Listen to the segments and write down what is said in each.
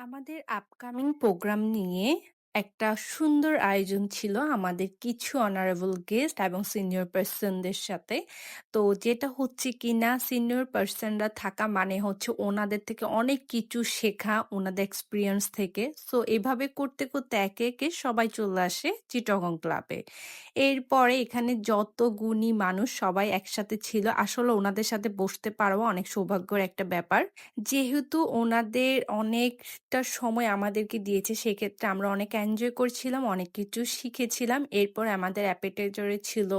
আমাদের upcoming programme নিয়ে একটা সুন্দর আয়োজন ছিল আমাদের কিছু অনারেবল গেস্ট এবং সিনিয়র পার্সনদের সাথে। তো যেটা হচ্ছে কিনা সিনিয়র পার্সনরা থাকা মানে হচ্ছে ওনাদের থেকে অনেক কিছু শেখা, ওনাদের এক্সপেরিয়েন্স থেকে। সো এভাবে করতে, করতে একে, একে সবাই চলে আসে চিটাগং ক্লাবে। এরপরে এখানে যত গুণী মানুষ সবাই একসাথে ছিল। আসলে ওনাদের সাথে বসতে পারাও অনেক সৌভাগ্যের একটা ব্যাপার। যেহেতু ওনাদের অনেকটা সময় আমাদেরকে দিয়েছে, সেক্ষেত্রে আমরা অনেক এনজয় করছিলাম, অনেক কিছু শিখেছিলাম। এরপর আমাদের অ্যাপেটাইজারে ছিল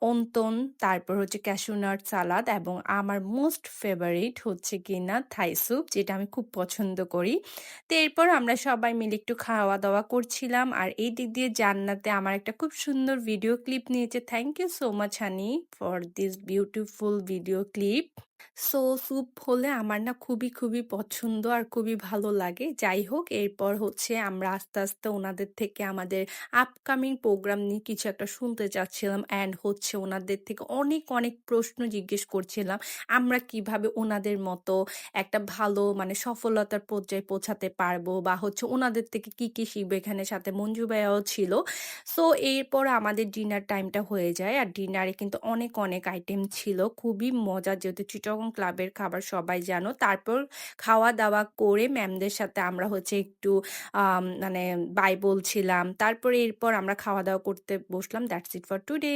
অন্তন, তারপর হচ্ছে ক্যাশু নাট সালাদ এবং আমার মোস্ট ফেভারিট হচ্ছে গিনা থাই স্যুপ, যেটা আমি খুব পছন্দ করি। তো এরপর আমরা সবাই মিলে একটু খাওয়া-দাওয়া করছিলাম। আর এই দিক দিয়ে জান্নাতে আমার একটা খুব সুন্দর ভিডিও ক্লিপ নিয়েছে। Thank you so much honey for this beautiful video clip. So soup হলে আমার না খুবই, খুবই পছন্দ আর খুবই ভালো লাগে। যাই হোক, এরপর হচ্ছে আমরা আস্তে, আস্তে ওনাদের থেকে আমাদের আপকামিং প্রোগ্রাম নিয়ে কিছু একটা শুনতে চাচ্ছিলাম অ্যান্ড হচ্ছে ওনাদের থেকে অনেক, অনেক প্রশ্ন জিজ্ঞেস করছিলাম। আমরা কিভাবে ওনাদের মতো একটা ভালো মানে সফলতার পর্যায়ে পৌঁছাতে পারবো বা হচ্ছে ওনাদের থেকে কি, কি শিখবো। এখানে সাথে মঞ্জু ভাইয়াও ছিল। সো এরপর আমাদের ডিনার টাইমটা হয়ে যায়। আর ডিনারে কিন্তু অনেক, অনেক আইটেম ছিল। খুবই মজার, যেহেতু চিটাগং ক্লাবের খাবার সবাই জানো। তারপর খাওয়া-দাওয়া করে ম্যামদের সাথে আমরা হচ্ছে একটু মানে বাই বলছিলাম। তারপরে এরপর আমরা খাওয়া-দাওয়া করতে বসলাম। That's it for today.